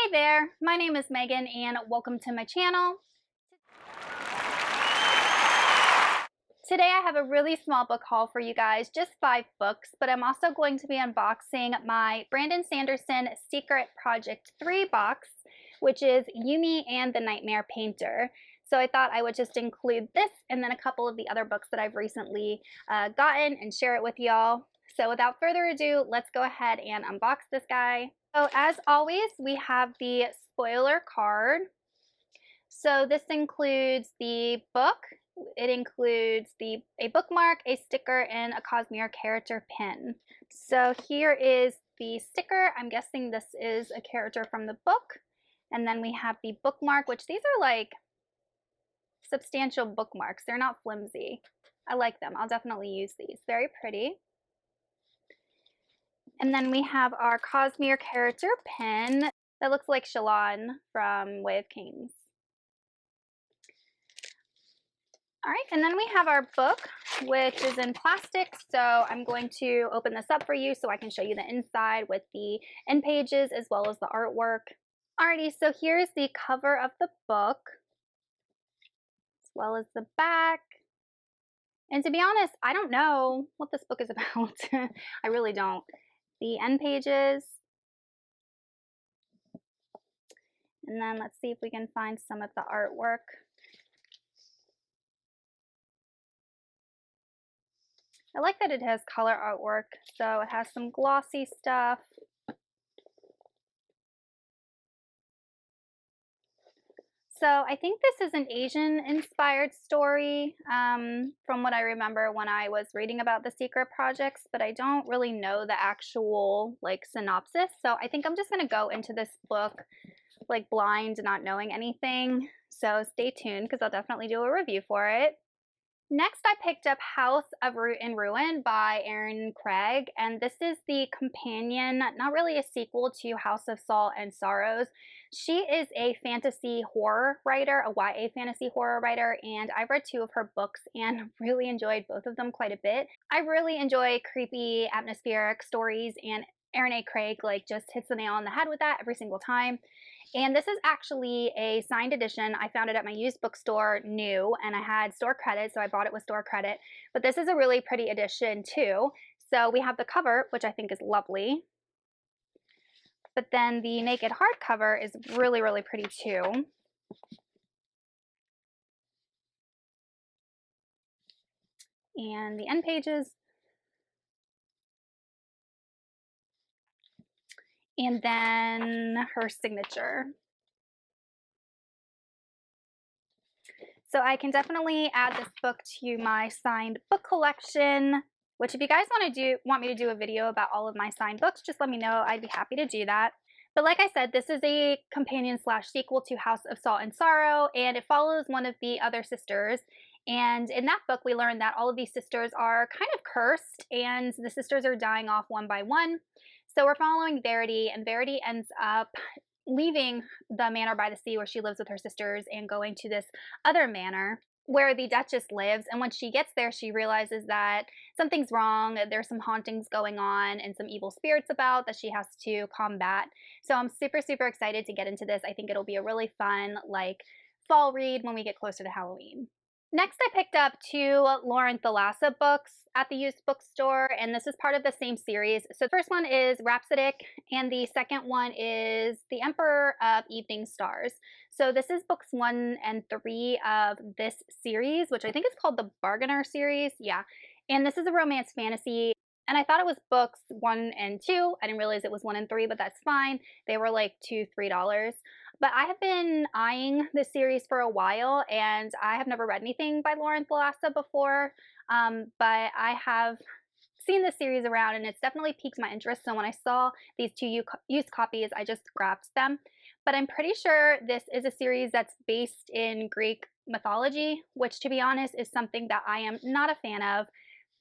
Hey there, my name is Megan and welcome to my channel. Today I have a really small book haul for you guys, just 5 books, but I'm also going to be unboxing my Brandon Sanderson Secret Project 3 box, which is Yumi and the Nightmare Painter. So I thought I would just include this and then a couple of the other books that I've recently gotten and share it with y'all. So without further ado, let's go ahead and unbox this guy. So as always, we have the spoiler card. So this includes the book. It includes a bookmark, a sticker, and a Cosmere character pin. So here is the sticker. I'm guessing this is a character from the book. And then we have the bookmark, which these are like substantial bookmarks. They're not flimsy. I like them. I'll definitely use these. Very pretty. And then we have our Cosmere character pin that looks like Shalon from Way of Kings. All right, and then we have our book, which is in plastic. So I'm going to open this up for you so I can show you the inside with the end pages as well as the artwork. Alrighty, so here's the cover of the book, as well as the back. And to be honest, I don't know what this book is about. I really don't. The end pages. And then let's see if we can find some of the artwork. I like that it has color artwork, so it has some glossy stuff. So I think this is an Asian-inspired story from what I remember when I was reading about the secret projects, but I don't really know the actual synopsis. So I think I'm just gonna go into this book blind, not knowing anything. So stay tuned because I'll definitely do a review for it. Next, I picked up House of in Ruin by Erin Craig, and this is the companion, not really a sequel to House of Salt and Sorrows. She is a fantasy horror writer, a YA fantasy horror writer, and I've read 2 of her books and really enjoyed both of them quite a bit. I really enjoy creepy, atmospheric stories, and Erin A. Craig just hits the nail on the head with that every single time. And this is actually a signed edition. I found it at my used bookstore new, and I had store credit, so I bought it with store credit. But this is a really pretty edition too. So we have the cover, which I think is lovely. But then the naked hardcover is really, really pretty too. And the end pages. And then her signature. So I can definitely add this book to my signed book collection, which if you guys want me to do a video about all of my signed books, just let me know. I'd be happy to do that. But like I said, this is a companion / sequel to House of Salt and Sorrow, and it follows one of the other sisters. And in that book, we learned that all of these sisters are kind of cursed, and the sisters are dying off one by one. So we're following Verity, and Verity ends up leaving the manor by the sea where she lives with her sisters and going to this other manor where the Duchess lives. And when she gets there, she realizes that something's wrong. There's some hauntings going on and some evil spirits about that she has to combat. So I'm super, super excited to get into this. I think it'll be a really fun, fall read when we get closer to Halloween. Next, I picked up 2 Lauren Thalassa books at the used bookstore, and this is part of the same series. So the first one is Rhapsodic, and the second one is The Emperor of Evening Stars. So this is books 1 and 3 of this series, which I think is called the Bargainer series. Yeah, and this is a romance fantasy. And I thought it was books 1 and 2. I didn't realize it was 1 and 3, but that's fine. They were like $2, $3. But I have been eyeing this series for a while, and I have never read anything by Lauren Thalassa before. But I have seen this series around, and it's definitely piqued my interest. So when I saw these 2 used copies, I just grabbed them. But I'm pretty sure this is a series that's based in Greek mythology, which, to be honest, is something that I am not a fan of.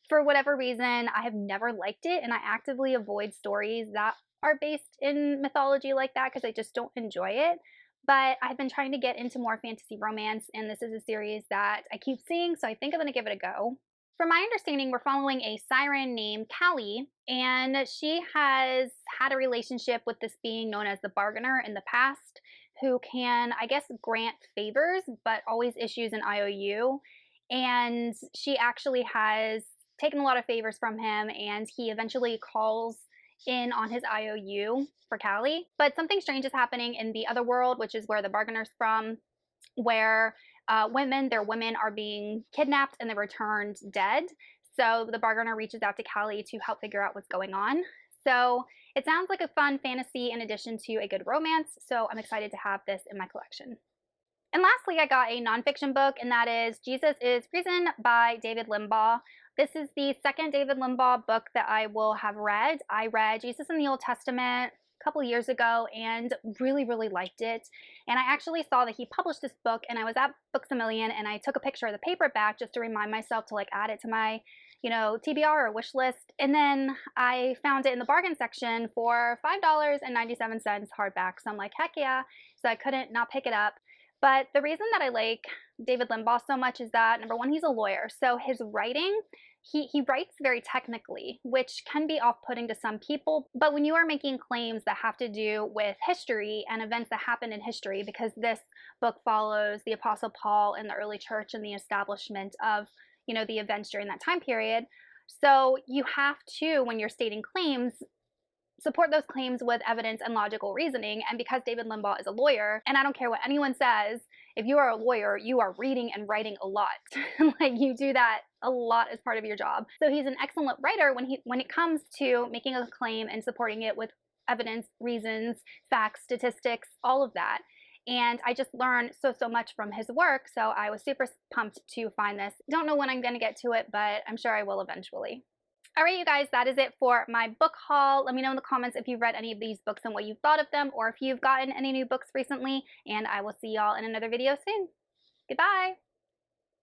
For whatever reason, I have never liked it, and I actively avoid stories that are based in mythology like that because I just don't enjoy it. But I've been trying to get into more fantasy romance, and this is a series that I keep seeing, so I think I'm going to give it a go. From my understanding, we're following a siren named Callie, and she has had a relationship with this being known as the Bargainer in the past, who can, I guess, grant favors, but always issues an IOU. And she actually has taken a lot of favors from him, and he eventually calls in on his IOU for Callie. But something strange is happening in the other world, which is where the Bargainer's from, where their women are being kidnapped and they're returned dead. So the bargainer reaches out to Callie to help figure out what's going on. So it sounds like a fun fantasy in addition to a good romance. So I'm excited to have this in my collection. And lastly, I got a nonfiction book, and that is Jesus is Reason by David Limbaugh. This is the second David Limbaugh book that I will have read. I read Jesus in the Old Testament a couple years ago and really, really liked it. And I actually saw that he published this book, and I was at Books A Million, and I took a picture of the paperback just to remind myself to like add it to my, TBR or wish list. And then I found it in the bargain section for $5.97 hardback. So I'm like, heck yeah. So I couldn't not pick it up. But the reason that I like David Limbaugh so much is that, number one, he's a lawyer. So his writing, he writes very technically, which can be off-putting to some people. But when you are making claims that have to do with history and events that happened in history, because this book follows the Apostle Paul in the early church and the establishment of, the events during that time period. So you have to, when you're stating claims, support those claims with evidence and logical reasoning. And because David Limbaugh is a lawyer, and I don't care what anyone says, if you are a lawyer, you are reading and writing a lot. Like you do that a lot as part of your job. So he's an excellent writer when it comes to making a claim and supporting it with evidence, reasons, facts, statistics, all of that. And I just learned so much from his work. So I was super pumped to find this. Don't know when I'm going to get to it, but I'm sure I will eventually. All right, you guys, that is it for my book haul. Let me know in the comments if you've read any of these books and what you thought of them, or if you've gotten any new books recently, and I will see y'all in another video soon. Goodbye.